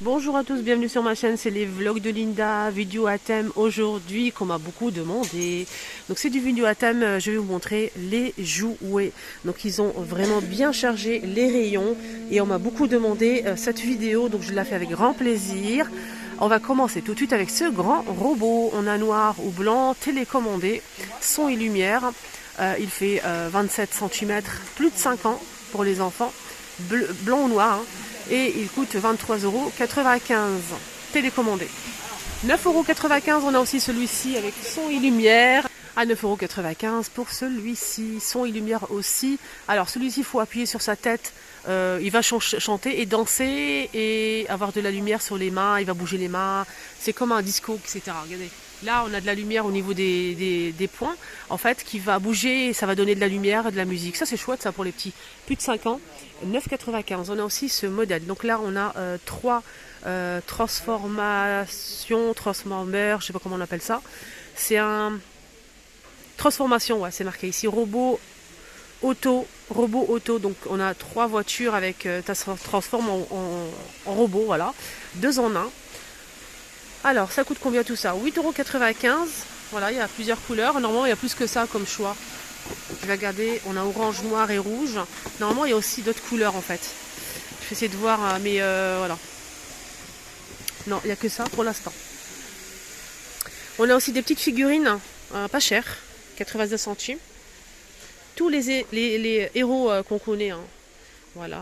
Bonjour à tous, bienvenue sur ma chaîne, c'est les vlogs de Linda, vidéo à thème aujourd'hui qu'on m'a beaucoup demandé. Donc c'est du vidéo à thème, je vais vous montrer les jouets. Donc ils ont vraiment bien chargé les rayons et on m'a beaucoup demandé cette vidéo, donc je la fais avec grand plaisir. On va commencer tout de suite avec ce grand robot, on a noir ou blanc, télécommandé, son et lumière. Il fait 27 cm, plus de 5 ans pour les enfants, blanc ou noir. Et il coûte 23,95 €, télécommandé. 9,95 €, on a aussi celui-ci avec son et lumière. À 9,95 € pour celui-ci, son et lumière aussi. Alors celui-ci, il faut appuyer sur sa tête. Il va chanter et danser et avoir de la lumière sur les mains. Il va bouger les mains. C'est comme un disco, etc. Regardez. Là, on a de la lumière au niveau des points, en fait, qui va bouger et ça va donner de la lumière et de la musique. Ça, c'est chouette, ça, pour les petits. Plus de 5 ans, 9,95 €. On a aussi ce modèle. Donc là, on a trois transformers, je sais pas comment on appelle ça. C'est un transformation, ouais, c'est marqué ici. Robot auto. Donc on a 3 voitures avec, ça se transforme en robot, voilà. 2 en 1. Alors, ça coûte combien tout ça? 8,95 €. Voilà, il y a plusieurs couleurs. Normalement, il y a plus que ça comme choix. Je vais regarder, on a orange, noir et rouge. Normalement, il y a aussi d'autres couleurs en fait. Je vais essayer de voir, mais voilà. Non, il n'y a que ça pour l'instant. On a aussi des petites figurines, pas chères, 82 centimes. Tous les héros qu'on connaît. Hein. Voilà.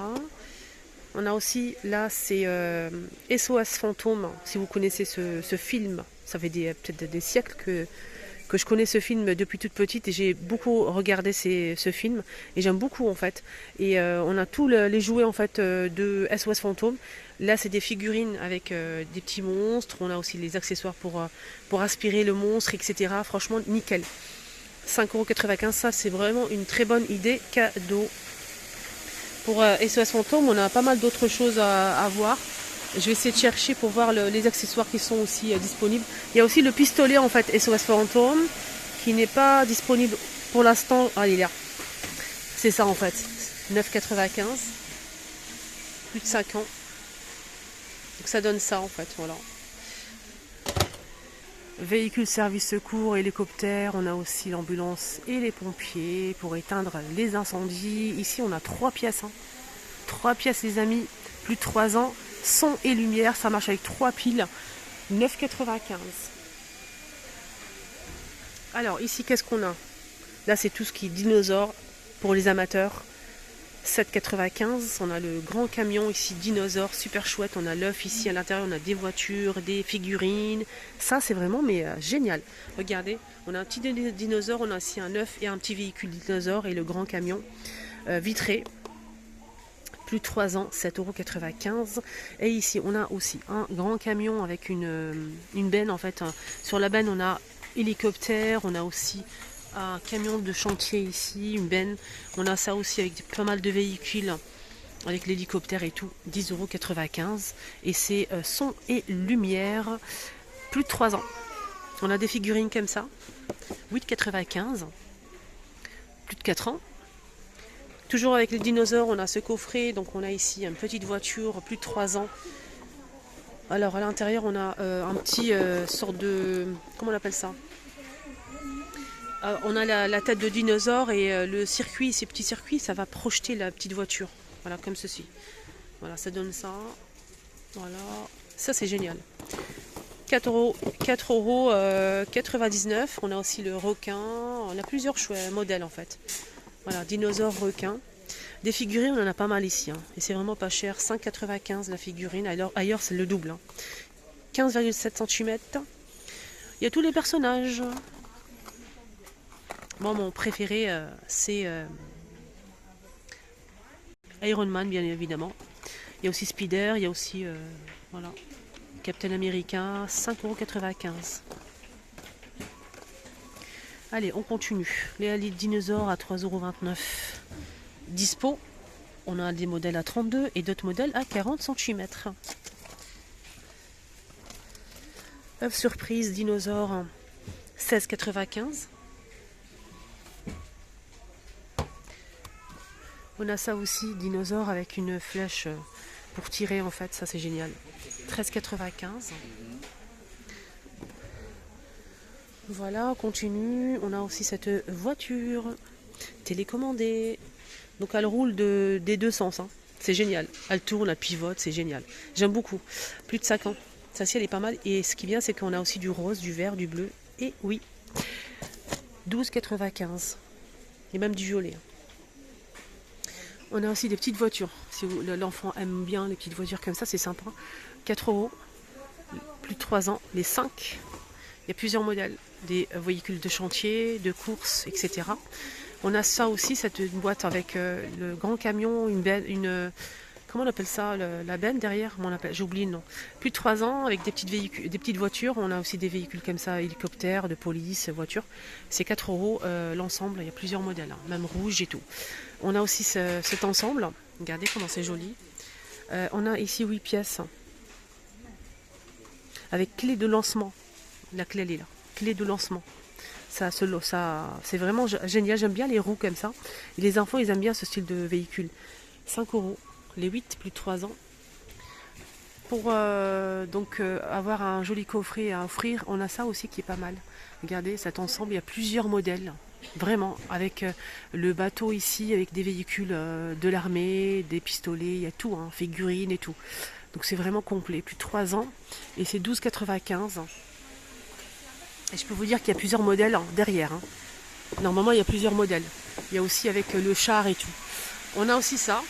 On a aussi, là, c'est SOS Fantôme. Si vous connaissez ce film, ça fait peut-être des siècles que je connais ce film depuis toute petite et j'ai beaucoup regardé ce film et j'aime beaucoup en fait. Et on a tous les jouets en fait de SOS Fantôme. Là, c'est des figurines avec des petits monstres. On a aussi les accessoires pour aspirer le monstre, etc. Franchement, nickel. 5,95 €, ça c'est vraiment une très bonne idée cadeau. Pour SOS Fantôme, on a pas mal d'autres choses à voir. Je vais essayer de chercher pour voir les accessoires qui sont aussi disponibles. Il y a aussi le pistolet en fait SOS Fantôme qui n'est pas disponible pour l'instant. Ah, il est là. C'est ça en fait. 9,95 €. Plus de 5 ans. Donc ça donne ça en fait. Voilà. Véhicule service secours, hélicoptère, on a aussi l'ambulance et les pompiers pour éteindre les incendies. Ici on a 3 pièces. 3 pièces les amis, plus de 3 ans, son et lumière, ça marche avec 3 piles, 9,95 €. Alors ici qu'est-ce qu'on a? Là c'est tout ce qui est dinosaure pour les amateurs. 7,95 €. On a le grand camion ici, dinosaure, super chouette. On a l'œuf ici à l'intérieur, on a des voitures, des figurines. Ça, c'est vraiment génial. Regardez, on a un petit dinosaure, on a aussi un œuf et un petit véhicule dinosaure et le grand camion vitré. Plus de 3 ans, 7,95 €. Et ici, on a aussi un grand camion avec une benne en fait. Sur la benne, on a hélicoptère, on a aussi un camion de chantier ici, une benne. On a ça aussi avec pas mal de véhicules, avec l'hélicoptère et tout. 10,95 €. Et c'est son et lumière. Plus de 3 ans. On a des figurines comme ça. 8,95 €. Plus de 4 ans. Toujours avec les dinosaures, on a ce coffret. Donc on a ici une petite voiture, plus de 3 ans. Alors à l'intérieur, on a un petit sorte de... Comment on appelle ça? On a la tête de dinosaure et le circuit, ces petits circuits, ça va projeter la petite voiture. Voilà, comme ceci. Voilà, ça donne ça. Voilà, ça c'est génial. 4,99 €. On a aussi le requin. On a plusieurs modèles en fait. Voilà, dinosaure, requin. Des figurines, on en a pas mal ici. Hein. Et c'est vraiment pas cher. 5,95 € la figurine. Alors, ailleurs, c'est le double. Hein. 15,7 cm. Il y a tous les personnages. Moi, mon préféré, c'est Iron Man, bien évidemment. Il y a aussi Spider, il y a aussi voilà, Captain America, 5,95 €. Allez, on continue. Les dinosaures à 3,29 €. Dispo, on a des modèles à 32 et d'autres modèles à 40 cm. œuf surprise, dinosaure, 16,95 €. On a ça aussi, dinosaure avec une flèche pour tirer en fait, ça c'est génial. 13,95. Voilà, on continue. On a aussi cette voiture télécommandée. Donc elle roule des deux sens, hein. C'est génial. Elle tourne, elle pivote, c'est génial. J'aime beaucoup. Plus de 5 ans. Celle-ci elle est pas mal. Et ce qui est bien, c'est qu'on a aussi du rose, du vert, du bleu. Et oui, 12,95. Et même du violet. On a aussi des petites voitures. Si l'enfant aime bien les petites voitures comme ça, c'est sympa. 4 euros. Plus de 3 ans. Les 5. Il y a plusieurs modèles. Des véhicules de chantier, de course, etc. On a ça aussi, cette boîte avec le grand camion, comment on appelle ça, la benne derrière, j'ai oublié le nom. Plus de 3 ans avec des petites voitures. On a aussi des véhicules comme ça, hélicoptères, de police, voitures. C'est 4 euros l'ensemble. Il y a plusieurs modèles, hein, même rouge et tout. On a aussi cet ensemble. Regardez comment c'est joli. On a ici 8 pièces avec clé de lancement. La clé elle est là. Clé de lancement. Ça, c'est vraiment génial. J'aime bien les roues comme ça. Et les enfants, ils aiment bien ce style de véhicule. 5 euros. Les 8 plus de 3 ans. Pour avoir un joli coffret à offrir, on a ça aussi qui est pas mal. Regardez cet ensemble, il y a plusieurs modèles. Vraiment, avec le bateau ici, avec des véhicules de l'armée, des pistolets, il y a tout, hein, figurines et tout. Donc c'est vraiment complet. Plus de 3 ans. Et c'est 12,95. Et je peux vous dire qu'il y a plusieurs modèles derrière, hein. Normalement, il y a plusieurs modèles. Il y a aussi avec le char et tout. On a aussi ça.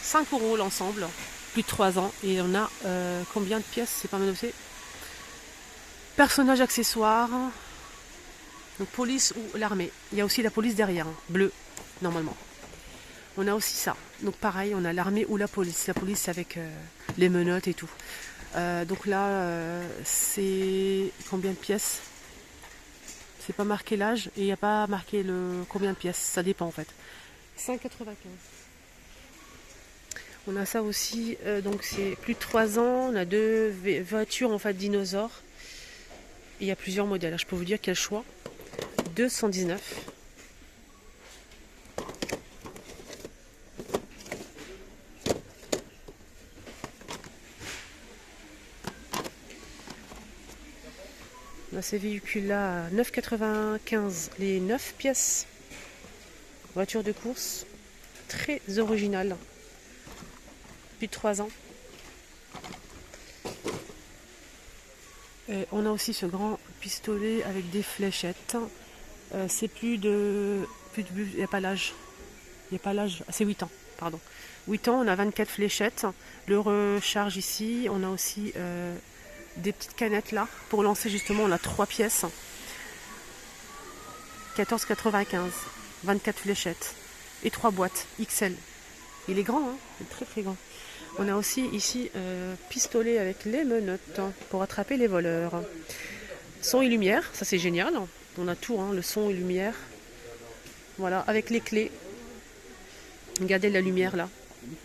5 euros l'ensemble. Plus de 3 ans. Et on a combien de pièces? C'est pas mal noté. Personnages accessoires. Donc police ou l'armée. Il y a aussi la police derrière. Hein. Bleu, normalement. On a aussi ça. Donc pareil, on a l'armée ou la police. La police c'est avec les menottes et tout. Donc là, c'est combien de pièces? C'est pas marqué l'âge et il n'y a pas marqué le combien de pièces, ça dépend en fait. 5,95. On a ça aussi, donc c'est plus de 3 ans, on a 2 voitures en fait dinosaures. Et il y a plusieurs modèles, je peux vous dire quel choix. 219. On a ces véhicules-là à 9,95 les 9 pièces. Voiture de course, très originale. Plus de 3 ans. On a aussi ce grand pistolet avec des fléchettes. C'est il n'y a pas l'âge. Il n'y a pas l'âge. C'est 8 ans, pardon. 8 ans, on a 24 fléchettes. Le recharge ici. On a aussi des petites canettes là. Pour lancer justement, on a 3 pièces. 14,95. 24 fléchettes. Et 3 boîtes XL. Il est grand, hein, il est très très grand. On a aussi ici pistolet avec les menottes pour attraper les voleurs. Son et lumière, ça c'est génial. On a tout, hein, le son et lumière. Voilà, avec les clés. Regardez la lumière là.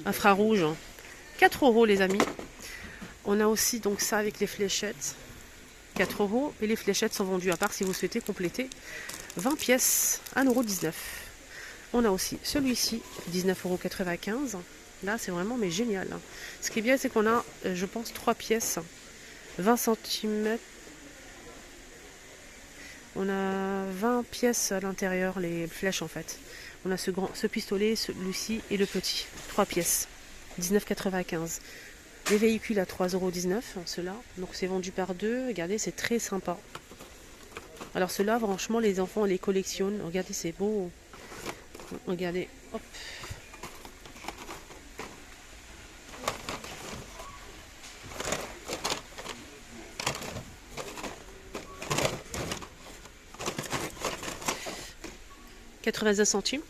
Infrarouge. 4 euros les amis. On a aussi donc ça avec les fléchettes. 4 euros. Et les fléchettes sont vendues à part si vous souhaitez compléter. 20 pièces, 1,19 €. On a aussi celui-ci, 19,95 €. Là, c'est vraiment mais génial. Ce qui est bien, c'est qu'on a, je pense, 3 pièces. 20 cm. On a 20 pièces à l'intérieur, les flèches en fait. On a ce pistolet, celui-ci et le petit. 3 pièces. 19,95 €. Les véhicules à 3,19 €, ceux-là. Donc c'est vendu par 2. Regardez, c'est très sympa. Alors ceux-là, franchement, les enfants les collectionnent. Regardez, c'est beau. Regardez, hop. « 85 centimes.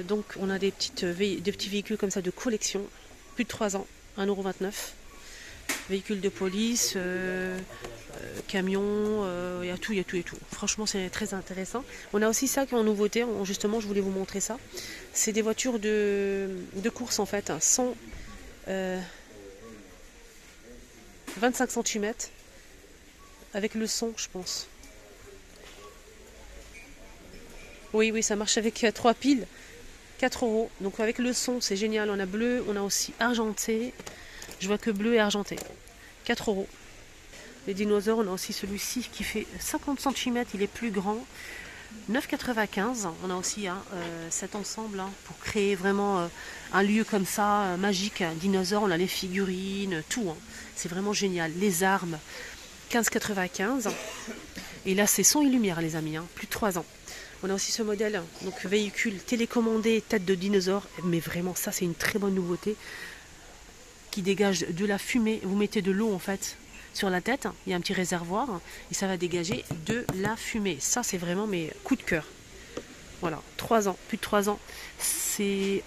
Donc on a des petits véhicules comme ça de collection. Plus de 3 ans. 1,29 €. Véhicules de police, camions, il y a tout, il y a tout et tout. Franchement, c'est très intéressant. On a aussi ça qui est en nouveauté. Justement, je voulais vous montrer ça. C'est des voitures de course en fait. 25 cm. Avec le son, je pense. Oui, ça marche avec 3 piles. 4 euros. Donc avec le son, c'est génial. On a bleu, on a aussi argenté. Je vois que bleu et argenté. 4 euros. Les dinosaures, on a aussi celui-ci qui fait 50 cm, il est plus grand. 9,95. On a aussi cet ensemble pour créer vraiment un lieu comme ça, magique. Un dinosaure, on a les figurines, tout. C'est vraiment génial. Les armes, 15,95. Et là, c'est son et lumière, les amis. Plus de 3 ans. On a aussi ce modèle, donc véhicule télécommandé, tête de dinosaure. Mais vraiment, ça, c'est une très bonne nouveauté. Qui dégage de la fumée. Vous mettez de l'eau, en fait, sur la tête. Il y a un petit réservoir. Et ça va dégager de la fumée. Ça, c'est vraiment mes coups de cœur. Voilà, 3 ans, plus de 3 ans. C'est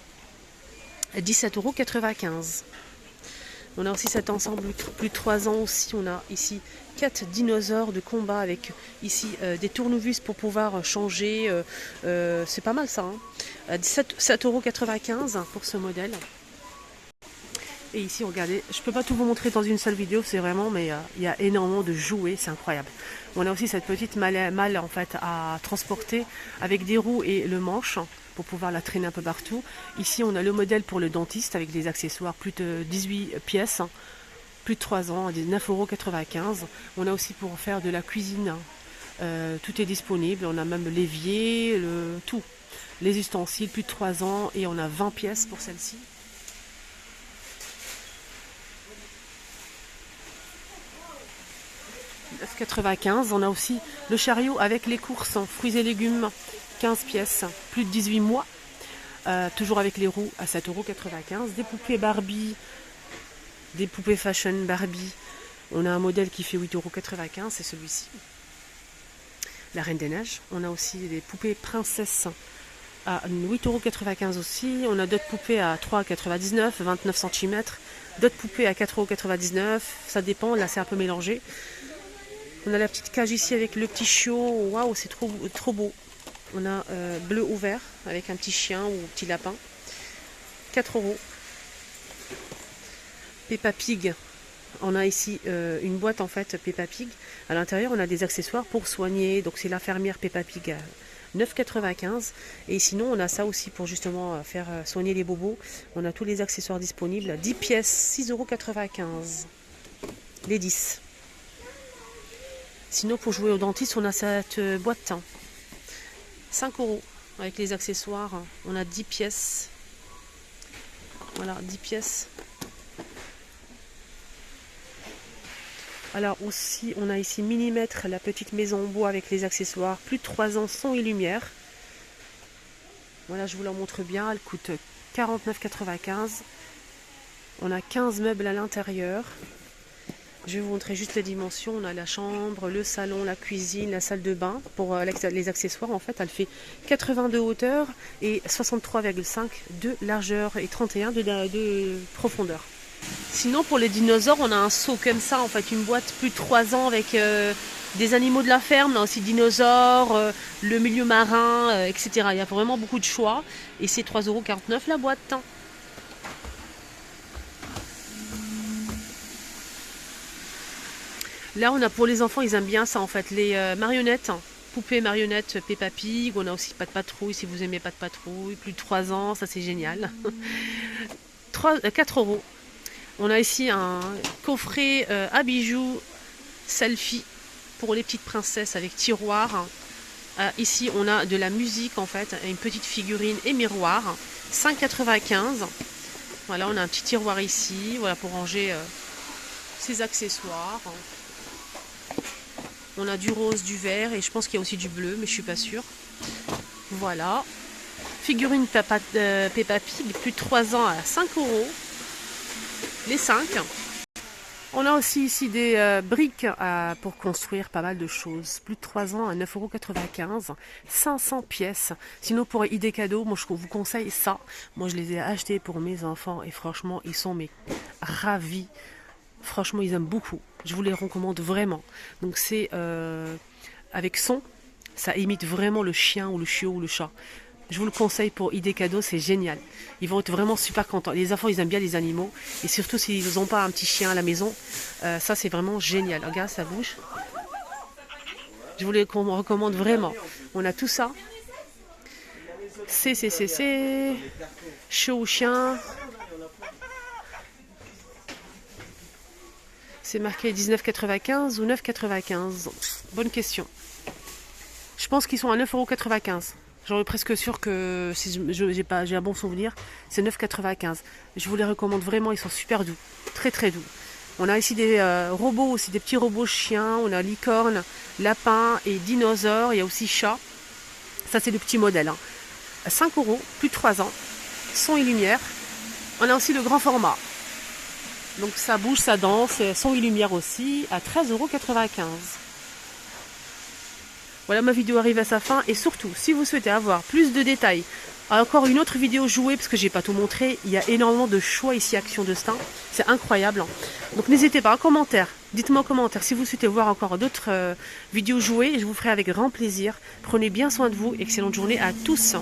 17,95 €. On a aussi cet ensemble plus de 3 ans aussi. On a ici 4 dinosaures de combat avec ici des tournevis pour pouvoir changer. C'est pas mal ça. 7,95 € pour ce modèle. Et ici, regardez, je ne peux pas tout vous montrer dans une seule vidéo, c'est vraiment, mais il y a énormément de jouets, c'est incroyable. On a aussi cette petite malle en fait à transporter avec des roues et le manche pour pouvoir la traîner un peu partout. Ici, on a le modèle pour le dentiste avec des accessoires, plus de 18 pièces, plus de 3 ans, à 9,95 €. On a aussi pour faire de la cuisine, tout est disponible. On a même l'évier, tout, les ustensiles, plus de 3 ans, et on a 20 pièces pour celle-ci. On a aussi le chariot avec les courses, fruits et légumes, 15 pièces, plus de 18 mois, toujours avec les roues à 7,95 €. Des poupées Barbie, des poupées fashion Barbie. On a un modèle qui fait 8,95 €, c'est celui-ci. La Reine des Neiges. On a aussi des poupées princesses à 8,95 € aussi. On a d'autres poupées à 3,99 €, 29 cm. D'autres poupées à 4,99 €. Ça dépend, là c'est un peu mélangé. On a la petite cage ici avec le petit chiot. Waouh, c'est trop beau. On a bleu ouvert avec un petit chien ou un petit lapin. 4 €. Peppa Pig. On a ici une boîte en fait Peppa Pig. À l'intérieur, on a des accessoires pour soigner. Donc c'est l'infirmière Peppa Pig. 9,95 €. Et sinon, on a ça aussi pour justement faire soigner les bobos. On a tous les accessoires disponibles. 10 pièces, 6,95 €. Les 10. Sinon, pour jouer au dentiste, on a cette boîte. 5 € avec les accessoires. On a 10 pièces. Voilà, 10 pièces. Alors aussi, on a ici Millimètre, la petite maison en bois avec les accessoires. Plus de 3 ans, son et lumière. Voilà, je vous la montre bien. Elle coûte 49,95 €. On a 15 meubles à l'intérieur. Je vais vous montrer juste les dimensions. On a la chambre, le salon, la cuisine, la salle de bain. Pour les accessoires, en fait, elle fait 80 de hauteur et 63,5 de largeur et 31 de profondeur. Sinon, pour les dinosaures, on a un seau comme ça, en fait, une boîte plus de 3 ans avec des animaux de la ferme. On a aussi dinosaures, le milieu marin, etc. Il y a vraiment beaucoup de choix. Et c'est 3,49 € la boîte. Là, on a pour les enfants, ils aiment bien ça en fait, les marionnettes, poupées marionnettes Peppa Pig. On a aussi Pas de Patrouille, si vous aimez Pas de Patrouille, plus de 3 ans, ça c'est génial. 4 €. On a ici un coffret à bijoux selfie pour les petites princesses avec tiroir. Ici, on a de la musique en fait, une petite figurine et miroir, 5,95 €. Voilà, on a un petit tiroir ici, voilà, pour ranger ses accessoires. On a du rose, du vert et je pense qu'il y a aussi du bleu, mais je suis pas sûre. Voilà. Figurine Peppa Pig, plus de 3 ans à 5 €. Les 5. On a aussi ici des briques pour construire pas mal de choses. Plus de 3 ans à 9,95 €. 500 pièces. Sinon pour idée cadeau, moi je vous conseille ça. Moi je les ai achetés pour mes enfants et franchement ils sont ravis. Franchement, ils aiment beaucoup. Je vous les recommande vraiment. Donc c'est avec son, ça imite vraiment le chien ou le chiot ou le chat. Je vous le conseille pour idée cadeau, c'est génial. Ils vont être vraiment super contents. Les enfants, ils aiment bien les animaux. Et surtout s'ils n'ont pas un petit chien à la maison, ça c'est vraiment génial. Regarde, ça bouge. Je vous les recommande vraiment. On a tout ça. C. Chaud ou chien. C'est marqué 19,95 ou 9,95. Bonne question. Je pense qu'ils sont à 9,95 €. J'en suis presque sûr que si j'ai un bon souvenir, c'est 9,95 €. Je vous les recommande vraiment, ils sont super doux. Très très doux. On a ici des robots aussi, des petits robots chiens. On a licorne, lapin et dinosaure. Il y a aussi chat. Ça c'est le petit modèle. Hein. À 5 €, plus de 3 ans. Son et lumière. On a aussi le grand format. Donc ça bouge, ça danse, son et lumière aussi, à 13,95 €. Voilà, ma vidéo arrive à sa fin. Et surtout, si vous souhaitez avoir plus de détails, encore une autre vidéo jouée, parce que j'ai pas tout montré, il y a énormément de choix ici, Action Destin. C'est incroyable. Donc n'hésitez pas, en commentaire, dites-moi en commentaire si vous souhaitez voir encore d'autres vidéos jouées. Je vous ferai avec grand plaisir. Prenez bien soin de vous. Excellente journée à tous.